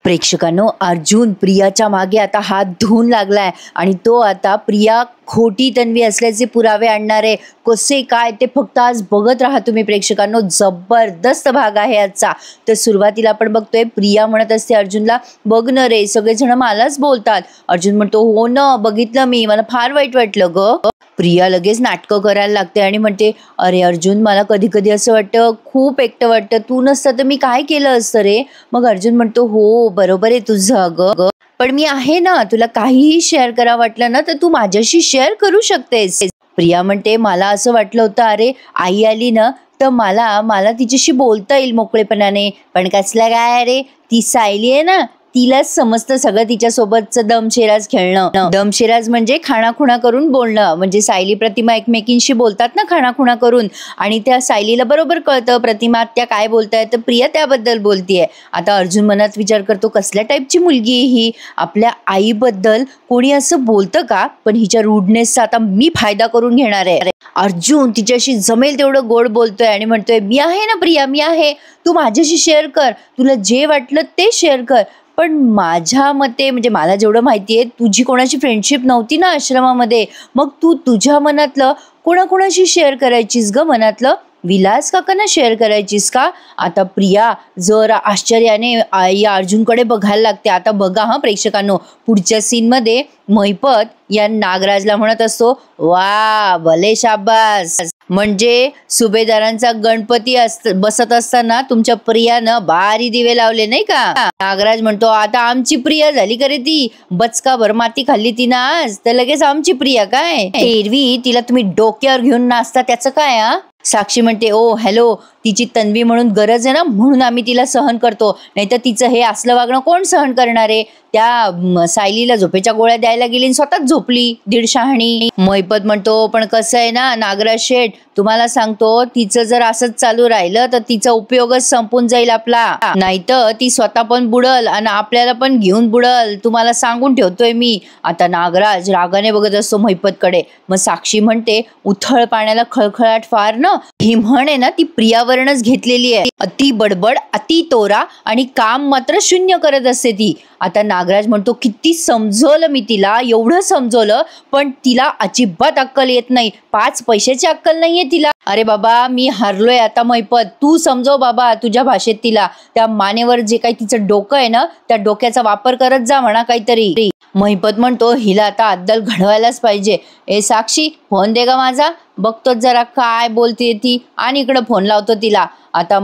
प्रेक्षकांनो, अर्जुन प्रियाच्या मागे आता हात धुवून लागलाय आणि तो आता प्रिया खोटी तन्वी असल्याचे पुरावे आणणार आहे. कसे काय ते फक्त आज बघत राहा तुम्ही प्रेक्षकांनो. जबरदस्त भाग आहे आजचा. तर सुरुवातीला आपण बघतोय प्रिया म्हणत असते अर्जुनला, बघ न रे सगळेजण मलाच बोलतात. अर्जुन म्हणतो, हो ना बघितलं मी, मला फार वाईट वाटलं ग. प्रिया लगेच नाटकं करायला लागते आणि म्हणते, अरे अर्जुन मला कधी कधी असं वाटतं, खूप एकटं वाटतं, तू नसतं तर मी काय केलं असतं रे. मग अर्जुन म्हणतो, हो बरोबर आहे तुझं अगं, पण मी आहे ना, तुला काहीही शेअर करा वाटलं ना तर तू माझ्याशी शेअर करू शकतेस. प्रिया म्हणते, मला असं वाटलं होतं अरे आई आली ना तर मला तिच्याशी बोलता येईल मोकळेपणाने, पण कसलं काय रे, ती सायली आहे ना तिलाच समजतं सगळं तिच्यासोबतचं दमशेराज खेळणं. दमशेराज म्हणजे खाणाखुणा करून बोलणं, म्हणजे सायली प्रतिमा एकमेकींशी बोलतात ना खाणाखुणा करून, आणि त्या सायलीला बरोबर कळतं प्रतिमा त्या काय बोलताय तर प्रिया त्याबद्दल बोलतीये. आता अर्जुन मनात विचार करतो, कसल्या टाईपची मुलगी आहे ही, आपल्या आईबद्दल कोणी असं बोलतं का, पण हिच्या रूडनेसचा आता मी फायदा करून घेणार आहे. अर्जुन तिच्याशी जमेल तेवढं गोड बोलतोय आणि म्हणतोय, मी आहे ना प्रिया, मी आहे, तू माझ्याशी शेअर कर, तुला जे वाटलं ते शेअर कर, पण माझ्या मते म्हणजे मला जेवढं माहिती आहे तुझी कोणाची फ्रेंडशिप नव्हती ना आश्रमामध्ये, मग तू तुझ्या मनातलं कोणाकोणाशी शेअर करायचीस ग, मनातलं विलास काकांना शेअर करायचीस का. आता प्रिया जर आश्चर्याने या अर्जुनकडे बघायला लागते. आता बघा हा प्रेक्षकांनो, पुढच्या सीनमध्ये महिपत या नागराजला म्हणत असतो, वा भले शाबास, म्हणजे सुभेदारांचा गणपती बसत असताना तुमच्या प्रियानं भारी दिवे लावले नाही का. नागराज म्हणतो, आता आमची प्रिया झाली का रे ती, बचका भर माती खाल्ली ती ना आज तर लगेच आमची प्रिया काय, एरवी तिला तुम्ही डोक्यावर घेऊन नाचता त्याचं काय. साक्षी म्हणते, ओ हॅलो, तिची तन्वी म्हणून गरज आहे ना म्हणून आम्ही तिला सहन करतो, नाहीतर तिचं हे असलं वागणं कोण सहन करणार आहे. त्या सायलीला झोपेच्या गोळ्या द्यायला गेली स्वतःच झोपली दीडशहाणी. महिपत म्हणतो, पण कसं आहे ना नागराज शेठ, तुम्हाला सांगतो तिचं जर असंच चालू राहिलं तर तिचा उपयोगच संपून जाईल आपला, नाहीतर ती स्वतः पण बुडल आणि आपल्याला पण घेऊन बुडल, तुम्हाला सांगून ठेवतोय मी. आता नागराज रागाने बघत असतो महिपतकडे. मग साक्षी म्हणते, उथळ पाण्याला खळखळाट फार ना, ही म्हण आहे ना ती प्रियावरूनच घेतलेली आहे, अति बडबड अति तोरा आणि काम मात्र शून्य करत असते ती. आता नागराज म्हणतो, किती समजवलं मी तिला, एवढं समजवलं पण तिला अजिबात अक्कल येत नाही, 5 पैशाची अक्कल नाहीये तिला. अरे बाबा मी हरलोय आता महिपत, तू समजव बाबा तुझ्या भाषेत तिला, त्या मानेवर जे काही तिचं डोकं आहे ना त्या डोक्याचा वापर करत जा म्हणा काहीतरी. महिपत म्हणतो, हिला आता अद्दल घडवायलाच पाहिजे. ए साक्षी फोन दे गा माझा, बघतो जरा काय बोलते ती, आणि इकडं फोन लावतो तिला. आता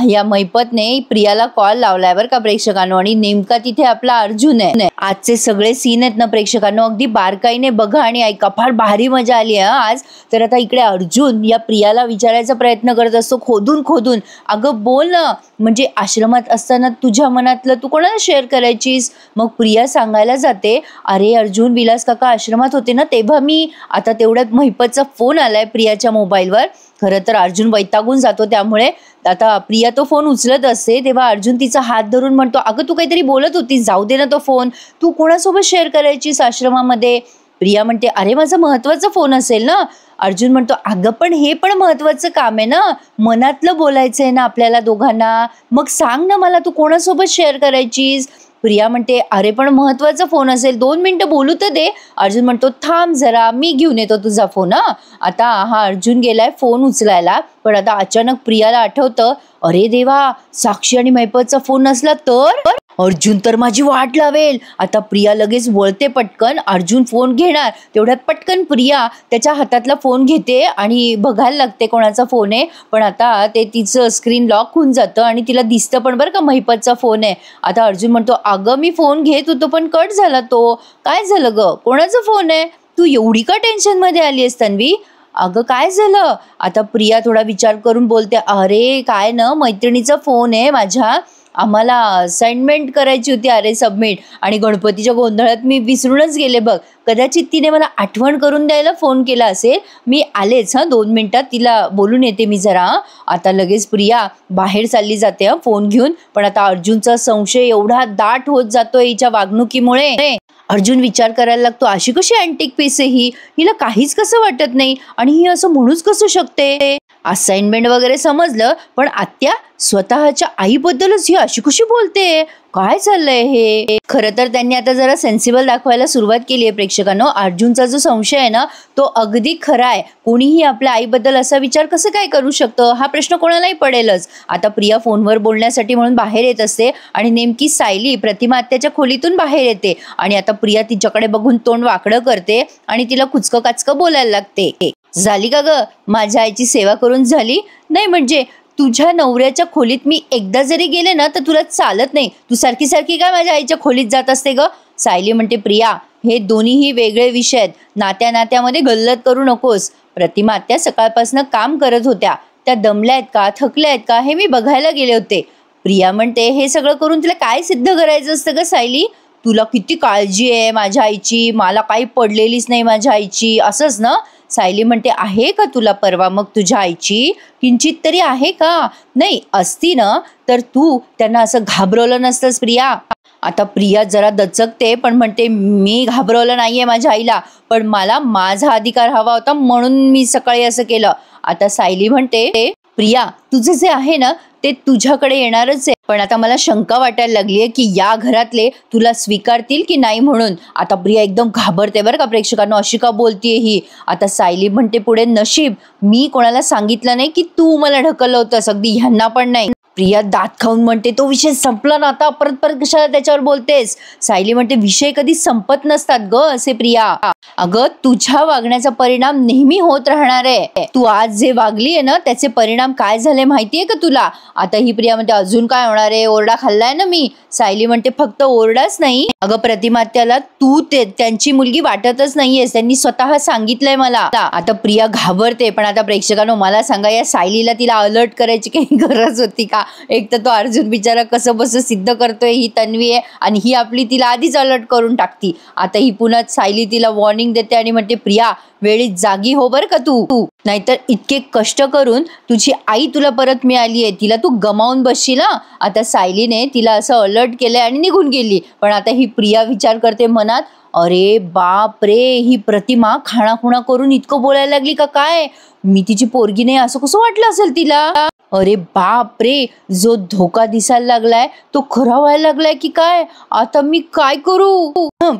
या महिपतने प्रियाला कॉल लावलाय बरं का प्रेक्षकांनो, आणि नेमका तिथे आपला अर्जुन आहे. आजचे सगळे सीन आहेत ना प्रेक्षकांनो अगदी बारकाईने बघा आणि ऐका, फार भारी मजा आली आहे आज. तर आता इकडे अर्जुन या प्रियाला विचारायचा प्रयत्न करत असतो खोदून खोदून, अगं बोल ना, म्हणजे आश्रमात असताना तुझ्या मनातलं तू कोणाला शेअर करायचीस. मग प्रिया सांगायला जाते, अरे अर्जुन विलास काका आश्रमात होते ना तेव्हा मी, आता तेवढ्यात महिपतचा फोन आलाय प्रियाच्या मोबाईलवर. खरं तर अर्जुन वैतागून जातो, त्यामुळे आता प्रिया तो फोन उचलत असते तेव्हा अर्जुन तिचा हात धरून म्हणतो, अगं तू काहीतरी बोलत होतीस, जाऊ दे ना तो फोन, तू कोणासोबत शेअर करायचीस आश्रमामध्ये. प्रिया म्हणते, अरे माझा महत्वाचा फोन असेल ना. अर्जुन म्हणतो, अगं पण हे पण महत्वाचं काम आहे ना, मनातलं बोलायचंय ना आपल्याला दोघांना, मग सांग ना मला तू कोणासोबत शेअर करायचीस. प्रिया म्हणते, अरे पण महत्वाचा फोन असेल, 2 मिनिटं बोलू तर दे. अर्जुन म्हणतो, थांब जरा मी घेऊन येतो तुझा फोन. आता हा अर्जुन गेलाय फोन उचलायला, पण आता अचानक प्रियाला आठवतं, अरे देवा साक्षी आणि महिपतचा फोन नसला तर अर्जुन तर माझी वाट लावेल. आता प्रिया लगेच वळते पटकन, अर्जुन फोन घेणार तेवढ्यात पटकन प्रिया त्याच्या हातातला फोन घेते आणि बघायला लागते कोणाचा फोन आहे, पण आता ते तिचं स्क्रीन लॉक होऊन जातं आणि तिला दिसतं पण बरं का महिपतचा फोन आहे. आता अर्जुन म्हणतो, अगं मी फोन घेत होतो पण कट झाला तो, काय झालं ग, कोणाचा फोन आहे, तू एवढी का टेन्शन मध्ये आली आहेस तन्वी, अगं काय झालं. आता प्रिया थोडा विचार करून बोलते, अरे काय ना मैत्रिणीचा फोन आहे माझ्या, आम्हाला असाइनमेंट करायची होती अरे सबमिट, आणि गणपतीच्या गोंधळात मी विसरूनच गेले बघ, कदाचित तिने मला आठवण करून द्यायला फोन केला असेल, मी आलेच 2 मिनिटात तिला बोलून येते मी जरा. आता लगेच प्रिया बाहेर चालली जाते फोन घेऊन, पण आता अर्जुनचा संशय एवढा दाट होत जातो हिच्या वागणुकीमुळे. अर्जुन विचार करायला लागतो, अशी कशी अँटिक पीस आहे ही, हिला काहीच कसं वाटत नाही आणि ही असं म्हणूच कसं शकते. असाइनमेंट वगैरे समजलं, पण आत्या स्वतःच्या आईबद्दलच ही अशी कशी बोलते, काय चाललंय हे. खरं तर त्यांनी आता जरा सेन्सिबल दाखवायला सुरुवात केली आहे प्रेक्षकांनो. अर्जुनचा जो संशय आहे ना तो अगदी खरा आहे. कोणीही आपल्या आईबद्दल असा विचार कसं काय करू शकतं हा प्रश्न कोणालाही पडेलच. आता प्रिया फोनवर बोलण्यासाठी म्हणून बाहेर येत असते आणि नेमकी सायली प्रतिमा आत्याच्या खोलीतून बाहेर येते आणि आता प्रिया तिच्याकडे बघून तोंड वाकडं करते आणि तिला कुचकं काचकं बोलायला लागते. झाली का ग माझ्या आईची सेवा करून झाली. नाही म्हणजे तुझ्या नवऱ्याच्या खोलीत मी एकदा जरी गेले ना तर तुला चालत नाही. तू सारखी सारखी काय माझ्या आईच्या खोलीत जात असते ग. सायली म्हणते प्रिया हे दोन्हीही वेगळे विषय आहेत. नात्या नात्यामध्ये गल्लत करू नकोस. प्रतिमा आत्या सकाळपासून काम करत होत्या. त्या दमल्या आहेत का थकल्या आहेत का हे मी बघायला गेले होते. प्रिया म्हणते हे सगळं करून तुला काय सिद्ध करायचं असतं ग सायली. तुला किती काळजी आहे माझ्या आईची. मला काही पडलेलीच नाही माझ्या आईची असंच ना. सायली म्हणते आहे का तुला परवा मग तुझ्या आईची किंचित तरी आहे का. नाही असती ना तर तू त्यांना असं घाबरवलं नसतंस प्रिया. आता प्रिया जरा दचकते पण म्हणते मी घाबरवलं नाहीये माझ्या आईला पण मला माझा अधिकार हवा होता म्हणून मी सकाळी असं केलं. आता सायली म्हणते प्रिया तुझं जे आहे ना ते तुझ्याकडे येणारच आहे पण आता मला शंका वाटायला लागली आहे की या घरातले तुला स्वीकारतील की नाही म्हणून. आता प्रिया एकदम घाबरते बरं का प्रेक्षकांना अशी का बोलतीये ही. आता सायली म्हणते पुढे नशीब मी कोणाला सांगितलं नाही की तू मला ढकललं होतंस अगदी ह्यांना पण नाही. प्रिया दात खाऊन म्हणते तो विषय संपला ना आता परत परत कशाला त्याच्यावर बोलतेस. सायली म्हणते विषय कधी संपत नसतात ग असे प्रिया. अगं तुझ्या वागण्याचा परिणाम नेहमी होत राहणार आहे. तू आज जे वागली आहे ना त्याचे परिणाम काय झाले माहितीये का तुला. आता ही प्रिया म्हणते अजून काय होणार आहे ओरडा खाल्लाय ना मी. सायली म्हणते फक्त ओरडाच नाही अगं प्रतिमा आत्याला तू त्यांची मुलगी वाटतच नाहीयेस त्यांनी स्वतः सांगितलंय मला. आता प्रिया घाबरते पण आता प्रेक्षकांनो मला सांगा या सायलीला तिला अलर्ट करायची काही गरज होती का. एक तर तो अर्जुन बिचारा कसं बस सिद्ध करतोय ही तन्वी आहे आणि ही आपली तिला आधीच अलर्ट करून टाकती. आता ही पुन्हा सायली तिला वॉर्निंग देते आणि म्हणते प्रिया वेळीत जागी हो बर का तू नाहीतर इतके कष्ट करून तुझी आई तुला परत मिळाली आहे तिला तू गमावून बसशील ना. आता सायलीने तिला असं अलर्ट केलंय आणि निघून गेली. पण आता ही प्रिया विचार करते मनात अरे बाप रे ही प्रतिमा खाणाखुणा करून इतकं बोलायला लागली का काय. मी तिची पोरगी नाही असं कसं वाटलं असेल तिला. अरे बाप रे जो धोका दिसायला लागलाय तो खरा व्हायला लागलाय की काय. आता मी काय करू.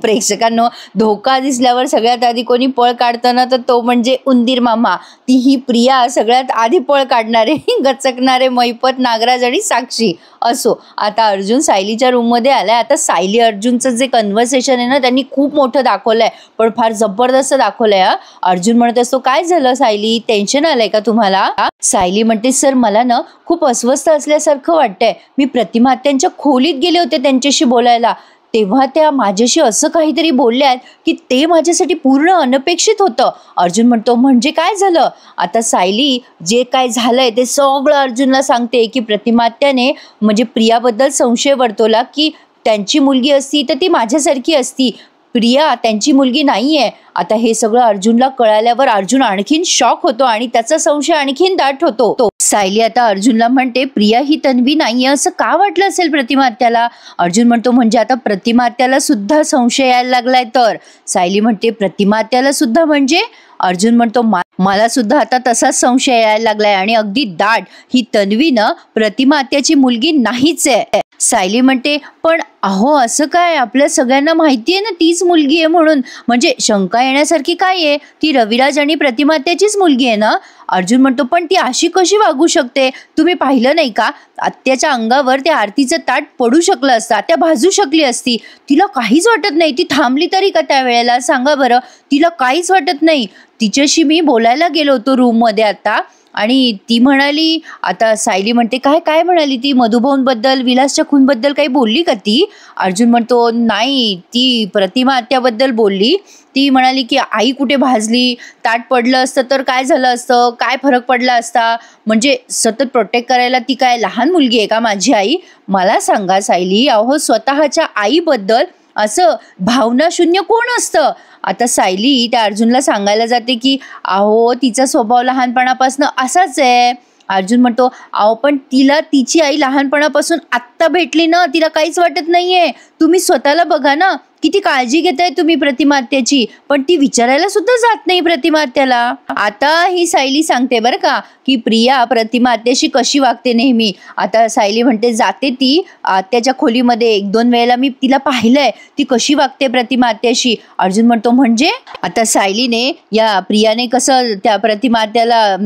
प्रेक्षकांनो धोका दिसल्यावर सगळ्यात आधी कोणी पळ काढताना तर तो म्हणजे उंदीर मामा. ती ही प्रिया सगळ्यात आधी पळ काढणारे गचकणारे मैपत नागराज आणि साक्षी. असो आता अर्जुन सायलीच्या रूम मध्ये आलाय. आता सायली अर्जुनचं जे कन्व्हर्सेशन आहे ना त्यांनी खूप मोठं दाखवलंय पण फार जबरदस्त दाखवलंय. अर्जुन म्हणत असतो काय झालं सायली टेन्शन आलंय का तुम्हाला. सायली म्हणते सर मला ना खूप अस्वस्थ असल्यासारखं वाटतंय. मी प्रतिमा आत्यांच्या खोलीत गेले होते त्यांच्याशी बोलायला तेव्हा त्या माझ्याशी असं काहीतरी बोलल्यात की ते माझ्यासाठी पूर्ण अनपेक्षित होतं. अर्जुन म्हणतो म्हणजे काय झालं. आता सायली जे काय झालंय ते सगळं अर्जुनला सांगते की प्रतिमा आत्याने म्हणजे प्रियाबद्दल संशय वर्तवला की त्यांची मुलगी असती तर ती माझ्यासारखी असती. प्रिया त्यांची मुलगी नाहीये. आता हे सगळं अर्जुनला कळाल्यावर अर्जुन आणखीन शॉक होतो आणि त्याचा संशय आणखीन दाट होतो. सायली आता अर्जुनला म्हणते प्रिया ही तन्वी नाहीये असं का वाटलं असेल प्रतिमा आत्याला. अर्जुन म्हणतो म्हणजे आता प्रतिमा आत्याला सुद्धा संशय यायला लागलाय तर. सायली म्हणते प्रतिमा आत्याला सुद्धा म्हणजे. अर्जुन म्हणतो मला सुद्धा आता तसाच संशय यायला लागलाय आणि अगदी दाट ही तन्वी ना प्रतिमा आत्याची मुलगी नाहीच आहे. सायली म्हणते पण अहो असं काय आपल्या सगळ्यांना माहितीये ना तीच मुलगी आहे म्हणून म्हणजे शंका येण्यासारखी काय आहे ती रविराज आणि प्रतिमा आत्याचीच मुलगी आहे ना. अर्जुन म्हणतो पण ती अशी कशी वागू शकते तुम्ही पाहिलं नाही का आत्याच्या अंगावर त्या आरतीचं ताट पडू शकलं असतं आत्या भाजू शकली असती. तिला काहीच वाटत नाही ती थांबली तरी का त्यावेळेला सांगा बरं. तिला काहीच वाटत नाही. तिच्याशी मी बोलायला गेलो होतो रूम मध्ये आता आणि ती म्हणाली आता सायली म्हणते काय काय म्हणाली ती मधुभाऊंबद्दल विलासच्या खूनबद्दल काही बोलली का ती. अर्जुन म्हणतो नाही ती प्रतिमा आत्याबद्दल बोलली. ती म्हणाली की आई कुठे भाजली ताट पडलं असतं तर काय झालं असतं काय फरक पडला असता म्हणजे सतत प्रोटेक्ट करायला ती काय लहान मुलगी आहे का माझी आई. मला सांगा सायली अहो स्वतःच्या आईबद्दल असं भावना शून्य कोण असतं. आता सायली त्या अर्जुनला सांगायला जाते की अहो तिचा स्वभाव लहानपणापासून असाच आहे. अर्जुन म्हणतो अहो पण तिला तिची आई लहानपणापासून आत्ता भेटली ना तिला काहीच वाटत नाहीये. तुम्ही स्वतःला बघा ना किती काळजी घेताय तुम्ही प्रतिमात्याची, पण ती विचारायला सुद्धा जात नाही प्रतिमात्याला. आता ही सायली सांगते बरं का की प्रिया प्रतिमात्याशी कशी वागते नेहमी. आता सायली म्हणते जाते ती आत्याच्या खोलीमध्ये, 1-2 वेळेला मी तिला पाहिलंय ती कशी वागते प्रतिमात्याशी. अर्जुन म्हणतो म्हणजे? आता सायलीने या प्रियाने कसं त्या प्रतिमात्याला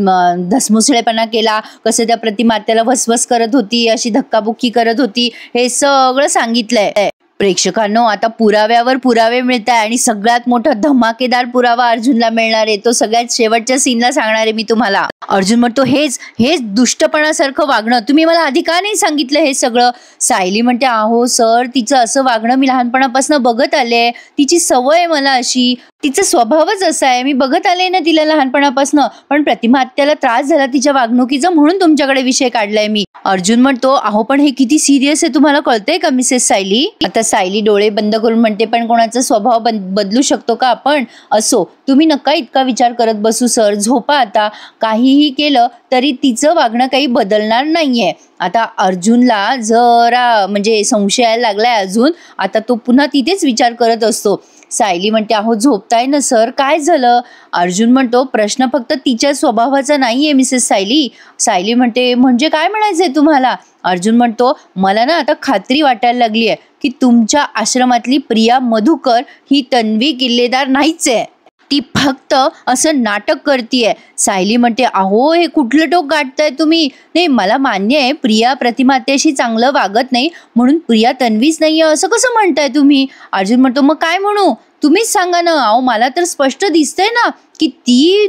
धसमुसळेपणा केला, कसं त्या प्रतिमात्याला वसवस करत होती, अशी धक्काबुक्की करत होती, हे सगळं सांगितलंय. प्रेक्षकांनो, आता पुराव्यावर पुरावे मिळत आहे आणि सगळ्यात मोठा धमाकेदार पुरावा अर्जुनला मिळणार आहे. तो सगळ्यात शेवटच्या सीनला सांगणार आहे मी तुम्हाला. अर्जुन म्हणतो हेच दुष्टपणासारखं वागणं तुम्ही मला आधी का नाही सांगितलं हे सगळं. सायली म्हणते अहो सर, तिचं असं वागणं मी लहानपणापासून बघत आले, तिची सवय आहे मला अशी, तिचा स्वभावच असा आहे, मी बघत आले ना तिला लहानपणापासून. पण प्रतिमा आत्याला त्रास झाला तिच्या वागणुकीचा म्हणून तुमच्याकडे विषय काढलाय मी. अर्जुन म्हणतो अहो पण हे किती सिरियस आहे तुम्हाला कळतंय का मिसेस सायली. आता सायली डोळे बंद करून म्हणते पण कोणाचा स्वभाव बदलू शकतो का आपण. असो, तुम्ही नका इतका विचार करत बसू सर, झोपा आता. काहीही केलं तरी तिचं वागणं काही बदलणार नाहीये. आता अर्जुनला जरा म्हणजे संशय यायला लागलाय अजून. आता तो पुन्हा तिथेच विचार करत असतो. सायली म्हणते अहो झोपताय ना सर, काय झालं. अर्जुन म्हणतो प्रश्न फक्त तिच्या स्वभावाचा नाहीये मिसेस सायली. सायली म्हणते म्हणजे काय म्हणायचंय तुम्हाला. अर्जुन म्हणतो मला ना आता खात्री वाटायला लागली आहे की तुमच्या आश्रमातली प्रिया मधुकर ही तन्वी किल्लेदार नाहीच आहे, ती फक्त असं नाटक करतीये. सायली म्हणते अहो हे कुठलं टोक गाठताय तुम्ही. नाही मला मान्य आहे प्रिया प्रतिमात्याशी चांगलं वागत नाही म्हणून प्रिया तन्वीच नाहीये असं कसं म्हणताय तुम्ही. अर्जुन म्हणतो मग काय म्हणू, तुम्हीच सांगा ना. अहो मला तर स्पष्ट दिसतंय ना की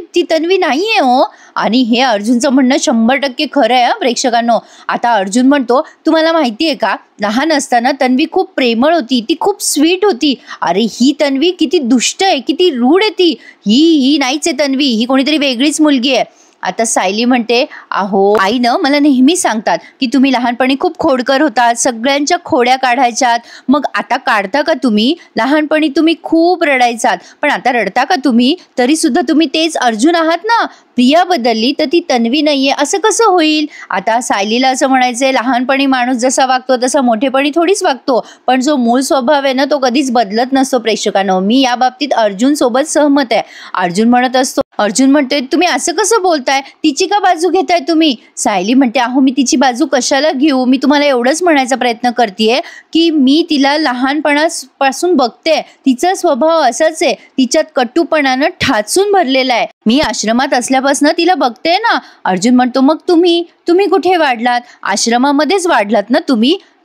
ती तन्वी नाहीये हो. आणि हे अर्जुनचं म्हणणं 100% खरं आहे प्रेक्षकांनो. आता अर्जुन म्हणतो तुम्हाला माहिती आहे का, लहान असताना तन्वी खूप प्रेमळ होती, ती खूप स्वीट होती. अरे ही तन्वी किती दुष्ट आहे, किती रूढ आहे ती. ही नाहीच आहे तन्वी, ही कोणीतरी वेगळीच मुलगी आहे. आता सायली म्हणते अहो आईनं मला नेहमी सांगतात की तुम्ही लहानपणी खूप खोडकर होतात, सगळ्यांच्या खोड्या काढायच्यात. मग आता काढता का तुम्ही. लहानपणी तुम्ही खूप रडायचात पण आता रडता का तुम्ही. तरी सुद्धा तुम्ही तेच अर्जुन आहात ना. प्रिया बदलली तर ती तन्वी नाहीये असं कसं होईल. आता सायलीला असं म्हणायचंय लहानपणी माणूस जसा वागतो तसा मोठेपणी थोडीच वागतो, पण जो मूळ स्वभाव आहे ना तो कधीच बदलत नसतो. प्रेक्षकांनो, मी या बाबतीत अर्जुन सोबत सहमत आहे. अर्जुन म्हणत असतो, अर्जुन म्हणते तुम्ही असं कसं बोलताय, तिची का बाजू घेताय तुम्ही. सायली म्हणते अहो मी तिची बाजू कशाला घेऊ, मी तुम्हाला एवढंच म्हणायचा प्रयत्न करतेय की मी तिला लहानपणापासून बघते, तिचा स्वभाव असाच आहे, तिच्यात कटुपणानं ठासून भरलेला आहे. मी आश्रमात असल्यापासून तिला बघते ना. अर्जुन म्हणतो मग तुम्ही कुठे वाढलात, आश्रमामध्येच वाढलात ना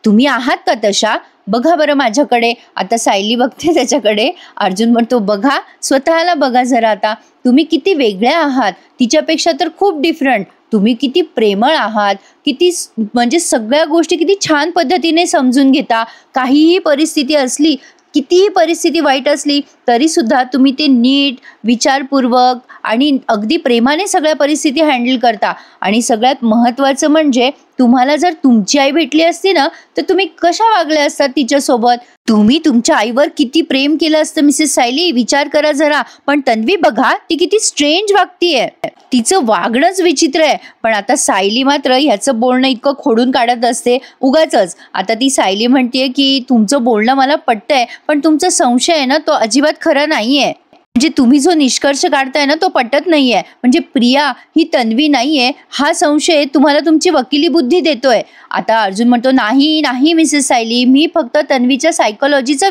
तुम्ही आहात का तशा. बघा बरं माझ्याकडे. आता सायली बघते त्याच्याकडे. अर्जुन म्हणतो बघा स्वतःला बघा जरा, आता तुम्ही किती वेगळ्या आहात, तिच्यापेक्षा तर खूप डिफरंट. तुम्ही किती प्रेमळ आहात, किती म्हणजे सगळ्या गोष्टी किती छान पद्धतीने समजून घेता. काहीही परिस्थिती असली, कितीही परिस्थिती वाईट असली तरी सुद्धा तुम्ही ते नीट विचारपूर्वक आणि अगदी प्रेमाने सगळ्या परिस्थिती हँडल करता. आणि सगळ्यात महत्त्वाचं म्हणजे तुम्हाला जर तुमची आई भेटली असती ना तर तुम्ही कशा वागल्या असतात तिच्यासोबत. तुम्ही तुमच्या आईवर किती प्रेम केलं असतं मिसेस सायली, विचार करा जरा. पण तन्वी बघा ती किती स्ट्रेंज वागतीये, तिचं वागणंच विचित्र आहे. पण आता सायली मात्र ह्याचं बोलणं इतकं खोडून काढत असते उगाचच. आता ती सायली म्हणते की तुमचं बोलणं मला पटतंय पण तुमचा संशय आहे ना तो अजिबात खरा नाहीये. म्हणजे तुम्ही जो निष्कर्ष काढताय ना तो पटत नाहीये. म्हणजे प्रिया ही तन्वी नाहीये हा संशय तुम्हाला तुमची वकिली बुद्धी देतोय. आता अर्जुन म्हणतो नाही मिसेस सायली, मी फक्त तन्वीच्या सायकोलॉजीचा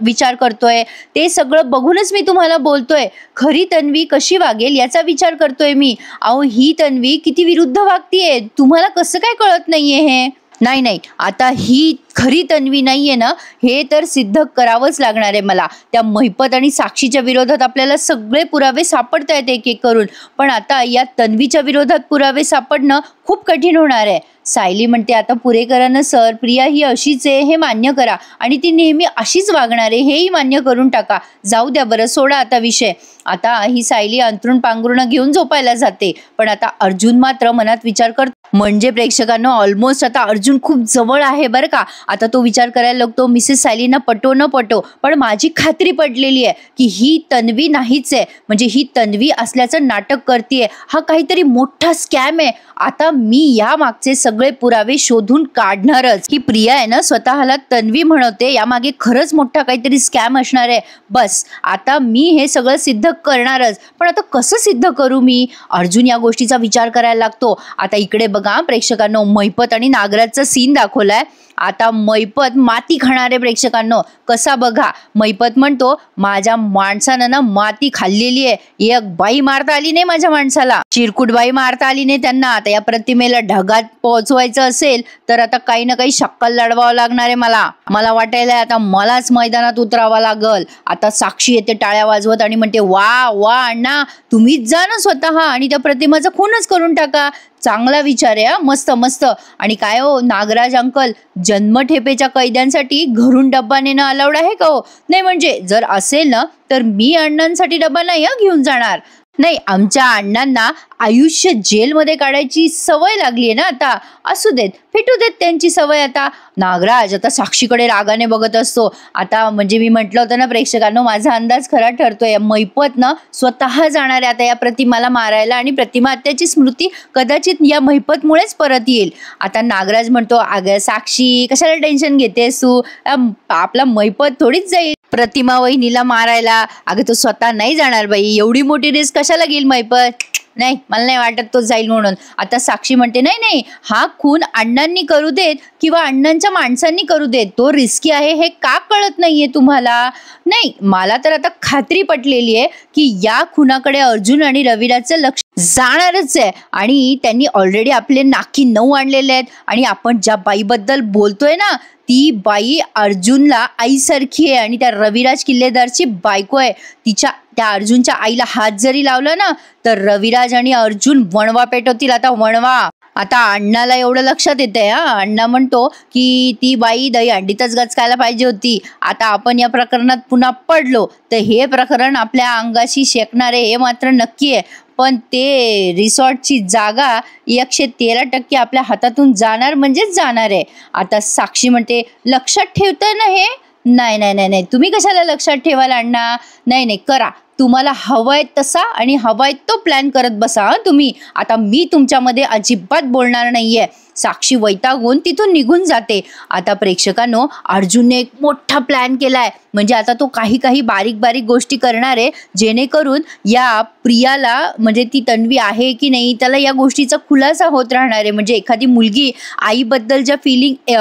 विचार करतोय, ते सगळं बघूनच मी तुम्हाला बोलतोय. खरी तन्वी कशी वागेल याचा विचार करतोय मी. अहो ही तन्वी किती विरुद्ध वागतीये, तुम्हाला कसं काय कळत नाहीये हे. नाही आता ही खरी तन्वी नाहीये ना हे तर सिद्ध करावंच लागणार आहे मला. त्या महिपत आणि साक्षीच्या विरोधात आपल्याला सगळे पुरावे सापडत आहेत एक एक करून, पण आता या तन्वीच्या विरोधात पुरावे सापडणं खूप कठीण होणार आहे. सायली म्हणते आता पुरे करा ना सर, प्रिया ही अशीच आहे हे मान्य करा आणि ती नेहमी अशीच वागणार आहे हेही मान्य करून टाका. जाऊ द्या बरं, सोडा आता विषय. आता ही सायली अंथरूण पांघरुण घेऊन झोपायला जाते. पण आता अर्जुन मात्र मनात विचार करतो म्हणजे प्रेक्षकांनो ऑलमोस्ट आता अर्जुन खूप जवळ आहे बरं का. आता तो विचार करायला लागतो मिसेस सायलीना पटो न पटो, पण माझी खात्री पटलेली आहे की ही तन्वी नाहीच आहे. म्हणजे ही तन्वी असल्याचं नाटक करतेय. हा काहीतरी मोठा स्कॅम आहे. आता मी या मागचे सगळे पुरावे शोधून काढणारच. ही प्रिया आहे ना स्वतःला तन्वी म्हणते, यामागे खरंच मोठा काहीतरी स्कॅम असणार आहे. बस आता मी हे सगळं सिद्ध करणारच. पण आता कसं सिद्ध करू मी? अर्जुन या गोष्टीचा विचार करायला लागतो. आता इकडे बघा प्रेक्षकांनो, मैपत आणि नागराजचा सीन दाखवलाय. आता मैपत माती खाणारे प्रेक्षकांनो, कसा बघा. मैपत म्हणतो माझ्या माणसानं ना माती खाल्लेली आहे. एक बाई मारता आली नाही माझ्या माणसाला, चिरकुट बाई मारता आली नाही त्यांना. आता या प्रतिमेला ढगात पोहोचवायचं असेल तर आता काही ना काही शक्कल लढवावं लागणार आहे मला वाटायला आता मलाच मैदानात उतरावं लागल. आता साक्षी येते टाळ्या वाजवत आणि म्हणते वा वा अण्णा, तुम्हीच जा ना स्वतः आणि त्या प्रतिमाचा खूनच करून टाका. चांगला विचार आहे, मस्त मस्त. आणि काय हो नागराज अंकल, जन्मठेपेच्या कैद्यांसाठी घरून डब्बा नेणं अलाउड आहे का हो? नाही म्हणजे जर असेल ना तर मी अण्णांसाठी डब्बा नाही घेऊन जाणार. नाही, आमच्या अण्णांना आयुष्य जेलमध्ये काढायची सवय लागली आहे ना आता. असू देत, फिटू देत त्यांची सवय आता. नागराज आता साक्षीकडे रागाने बघत असतो. आता म्हणजे मी म्हटलं होतं ना प्रेक्षकांनो, माझा अंदाज खरा ठरतोय. मैपत ना स्वतः जाणार आहे आता या प्रतिमाला मारायला आणि प्रतिमा हत्याची स्मृती कदाचित या मैपतमुळेच परत येईल. आता नागराज म्हणतो अगं साक्षी कशाला टेन्शन घेतेस तू, आपला मैपत थोडीच जाईल प्रतिमा वहिनीला मारायला. अगं तो स्वतः नाही जाणार बाई, एवढी मोठी रिस्क कशाला घेईल मैपत? नाही, मला नाही वाटत तो जाईल म्हणून. आता साक्षी म्हणते नाही नाही, हा खून अण्णांनी करू देत किंवा अण्णांच्या माणसांनी करू देत, तो रिस्की आहे हे का कळत नाहीये तुम्हाला? नाही, मला तर आता खात्री पटलेली आहे की या खुनाकडे अर्जुन आणि रविराजचं लक्ष जाणारच आहे. आणि त्यांनी ऑलरेडी आपले नाकी 9 आणलेले आहेत. आणि आपण ज्या बाईबद्दल बोलतोय ना ती बाई अर्जुनला आईसारखी आहे आणि त्या रविराज किल्लेदारची बायको आहे. त्या अर्जुनच्या आईला हात जरी लावला ना तर रविराज आणि अर्जुन वणवा पेटवतील. आता वणवा. आता अण्णाला एवढं लक्षात येतंय. अण्णा म्हणतो की ती बाई दही अंडीतच गचकायला पाहिजे होती. आता आपण या प्रकरणात पुन्हा पडलो तर हे प्रकरण आपल्या अंगाशी शेकणार आहे हे मात्र नक्की आहे. पण ते रिसॉर्टची जागा 113% आपल्या हातातून जाणार म्हणजेच जाणार आहे. आता साक्षी म्हणते लक्षात ठेवताय ना हे? नाही नाही नाही नाही, तुम्ही कशाला लक्षात ठेवाल अण्णा? नाही नाही, करा तुम्हाला हवाय तसा आणि हवाय तो प्लॅन करत बसा तुम्ही. आता मी तुमच्यामध्ये अजिबात बोलणार नाहीये. साक्षी वैतागून तिथून निघून जाते. आता प्रेक्षकांनो, अर्जुनने एक मोठा प्लॅन केलाय. म्हणजे आता तो काही बारीक बारीक गोष्टी करणार आहे जेणेकरून या प्रियाला, म्हणजे ती तन्वी आहे की नाही त्याला या गोष्टीचा खुलासा होत राहणार आहे. म्हणजे एखादी मुलगी आईबद्दल ज्या फिलिंग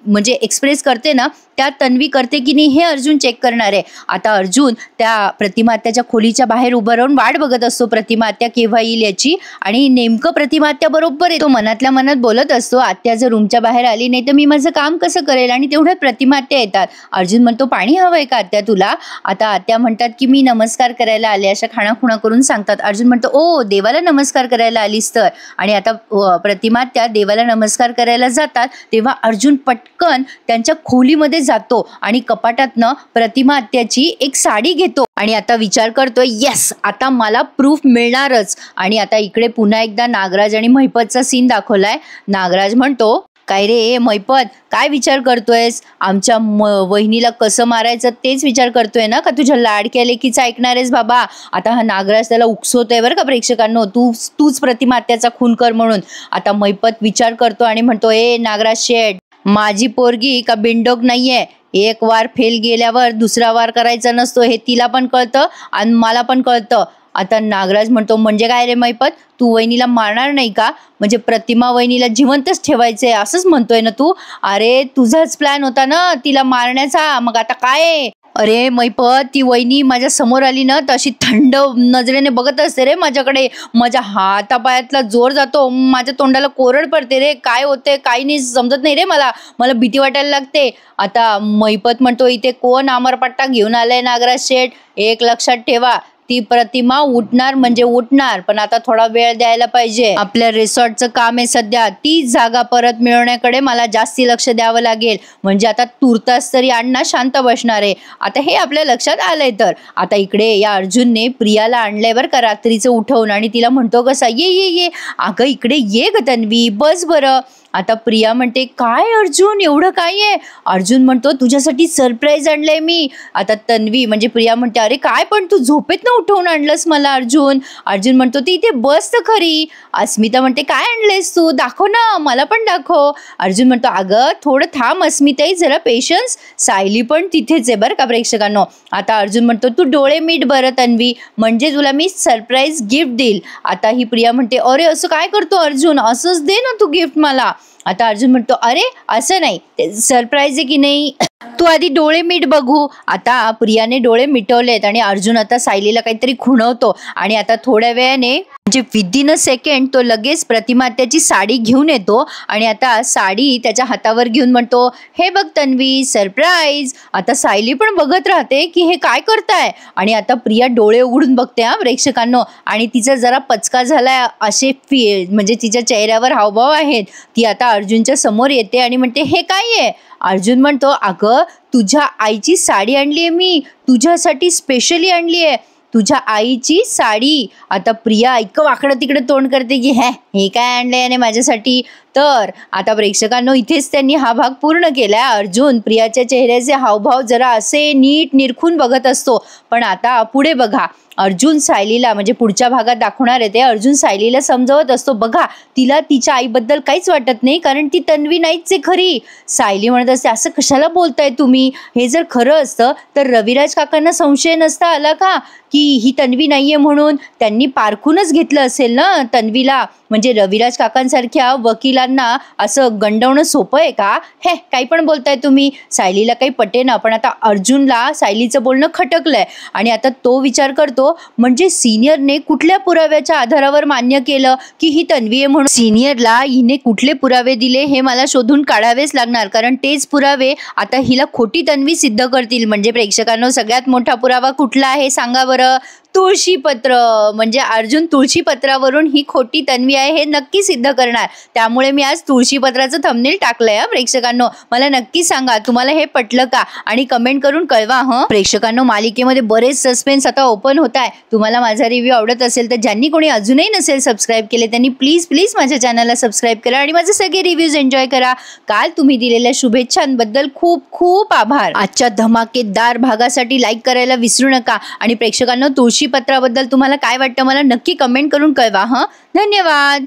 म्हणजे एक्सप्रेस करते ना त्या तन्वी करते की नाही हे अर्जुन चेक करणार आहे. आता अर्जुन त्या प्रतिमा आत्याच्या खोलीच्या बाहेर उभं राहून वाट बघत असतो प्रतिमा आत्या केव्हा येईल याची. आणि नेमकं प्रतिमा आत्या बरोबर येतो. मनातल्या मनात बोलत असतो आत्या जर रूमच्या बाहेर आली नाही तर मी माझं काम कसं करेल. आणि तेवढ्यात प्रतिमा आत्या येतात. अर्जुन म्हणतो पाणी हवंय का आत्या तुला? आता आत्या म्हणतात की मी नमस्कार करायला आले, अशा खाणाखुणा करून सांगतात. अर्जुन म्हणतो ओ देवाला नमस्कार करायला आलीस तर. आणि आता प्रतिमा आत्या देवाला नमस्कार करायला जातात तेव्हा अर्जुन पटकन त्यांच्या खोलीमध्ये जातो आणि कपाटातनं प्रतिमा आत्याची एक साडी घेतो आणि आता विचार करतोय येस आता मला प्रूफ मिळणारच. आणि आता इकडे पुन्हा एकदा नागराज आणि मैपतचा सीन दाखवलाय. नागराज म्हणतो काय रे मैपत, काय विचार करतोयस? आमच्या वहिनीला कसं मारायचं तेच विचार करतोय ना, का तुझ्या लाडक्या लेकीचं ऐकणार आहेस बाबा? आता हा नागराज त्याला उकसवतोय बरं का प्रेक्षकांनो, तूच प्रतिमा आत्याचा खून कर म्हणून. आता मैपत विचार करतो आणि म्हणतो ए नागराज शेठ, माझी पोरगी का बिंडोक नाहीये. एक वार फेल गेल्यावर दुसरा वार करायचा नसतो हे तिला पण कळतं आणि मला पण कळतं. आता नागराज म्हणतो म्हणजे काय रे मैपत, तू वहिनीला मारणार नाही का? म्हणजे प्रतिमा वहिनीला जिवंतच ठेवायचंय असंच म्हणतोय ना तू? अरे तुझाच प्लॅन होता ना तिला मारण्याचा, मग आता काय? अरे मैपत, ती वहिनी माझ्या समोर आली ना तर अशी थंड नजरेने बघत असते रे माझ्याकडे. माझ्या हातापायातला जोर जातो, माझ्या तोंडाला कोरड पडते रे. काय होते काही नाही समजत नाही रे मला भीती वाटायला लागते. आता मैपत म्हणतो इथे कोण अमरपट्टा घेऊन आलाय नागराज शेठ? एक लक्षात ठेवा, ती प्रतिमा उठणार म्हणजे उठणार, पण आता थोडा वेळ द्यायला पाहिजे. आपल्या रिसॉर्टचं काम आहे सध्या, ती जागा परत मिळवण्याकडे मला जास्ती लक्ष द्यावं लागेल. म्हणजे आता तुर्तास तरी अण्णा शांत बसणार आहे. आता हे आपल्या लक्षात आलंय. तर आता इकडे या अर्जुनने प्रियाला आणलंय बरं का रात्रीचं उठवून, आणि तिला म्हणतो कसा, ये ये ये अगं इकडे ये ग तन्वी, बस बरं. आता प्रिया म्हणते, काय अर्जुन एवढं काय आहे? अर्जुन म्हणतो, तुझ्यासाठी सरप्राईज आणलंय मी. आता तन्वी म्हणजे प्रिया म्हणते, अरे काय पण तू झोपेत ना उठवून आणलंस मला अर्जुन. अर्जुन म्हणतो, ती इथे बस तर खरी. अस्मिता म्हणते, काय आणलंयस तू, दाखव ना, मला पण दाखव. अर्जुन म्हणतो, अगं थोडं थांब अस्मिताई, जरा पेशन्स, सायली पण तिथेच आहे बरं का प्रेक्षकांनो. आता अर्जुन म्हणतो, तू डोळे मीट बरं तन्वी, म्हणजे तुला मी सरप्राईज गिफ्ट देईल. आता ही प्रिया म्हणते, अरे असं काय करतो अर्जुन, असंच दे ना तू गिफ्ट मला. आता अर्जुन म्हणतो, अरे असं नाही, सरप्राईज आहे की नाही, तू आधी डोळे मीट बघू. आता प्रियाने डोळे मिटवलेत आणि अर्जुन आता सायलीला काहीतरी खुणवतो, आणि आता थोड्या वेळाने म्हणजे विदिन अ सेकंड तो लगेच प्रतिमा त्याची साडी घेऊन येतो, आणि आता साडी त्याच्या हातावर घेऊन म्हणतो, हे बघ तन्वी सरप्राईज. आता सायली पण बघत राहते की हे काय करताय, आणि आता प्रिया डोळे उघडून बघते हा प्रेक्षकांनो, आणि तिचा जरा पचका झालाय असे म्हणजे तिच्या चेहऱ्यावर हावभाव आहेत. ती आता अर्जुनच्या समोर येते आणि म्हणते, हे काय आहे? अर्जुन म्हणतो, अगं तुझ्या आईची साडी आणली आहे मी, तुझ्यासाठी स्पेशली आणली आहे, तुझ्या आईची साडी. आता प्रिया इतकं वाकडं तिकडे तोंड करते की हे काय आणलंय याने माझ्यासाठी. तर आता प्रेक्षकांनो इथेच त्यांनी हा भाग पूर्ण केलाय. अर्जुन प्रियाच्या चेहऱ्याचे हावभाव जरा असे नीट निरखून बघत असतो, पण आता पुढे बघा, अर्जुन सायलीला म्हणजे पुढच्या भागात दाखवणार आहे ते, अर्जुन सायलीला समजवत असतो, बघा तिला तिच्या आईबद्दल काहीच वाटत नाही, कारण ती तन्वी नाहीच आहे खरी. सायली म्हणत असते, असं कशाला बोलताय तुम्ही, हे जर खरं असतं तर रविराज काकांना संशय नसता आला का की ही तन्वी नाहीये म्हणून? त्यांनी पारखूनच घेतलं असेल ना तन्वीला. म्हणजे रविराज काकांसारख्या वकिलांना असं गंडवणं सोपं आहे का? हे काही पण बोलताय तुम्ही. सायलीला काही पटेना, पण आता अर्जुनला सायलीचं बोलणं खटकलंय, आणि आता तो विचार करतो, म्हणजे सिनियरने कुठल्या पुराव्याच्या आधारावर मान्य केलं की ही तन्वी आहे म्हणून? सिनियरला हिने कुठले पुरावे दिले हे मला शोधून काढावेच लागणार, कारण तेच पुरावे आता हिला खोटी तन्वी सिद्ध करतील. म्हणजे प्रेक्षकांनो सगळ्यात मोठा पुरावा कुठला आहे सांगा बरं? तुळशीपत्र. म्हणजे अर्जुन तुळशीपत्रावरून ही खोटी तन्वी आहे हे नक्की सिद्ध करणार. त्यामुळे मी आज तुळशीपत्राचं थंबनेल टाकलंय. प्रेक्षकांनो मला नक्की सांगा तुम्हाला हे पटलं का, आणि कमेंट करून कळवा. प्रेक्षकांनो मालिकेमध्ये बरेच सस्पेन्स आता ओपन होत आहे. तुम्हाला माझा रिव्ह्यू आवडत असेल तर ज्यांनी कोणी अजूनही नसेल सबस्क्राईब केले त्यांनी प्लीज प्लीज माझ्या चॅनलला सबस्क्राईब करा आणि माझे सगळे रिव्ह्यूज एन्जॉय करा. काल तुम्ही दिलेल्या शुभेच्छांबद्दल खूप खूप आभार. आजच्या धमाकेदार भागासाठी लाईक करायला विसरू नका, आणि प्रेक्षकांनो तुळशीपत्राबद्दल तुम्हाला काय वाटतं मला नक्की कमेंट करून कळवा. धन्यवाद.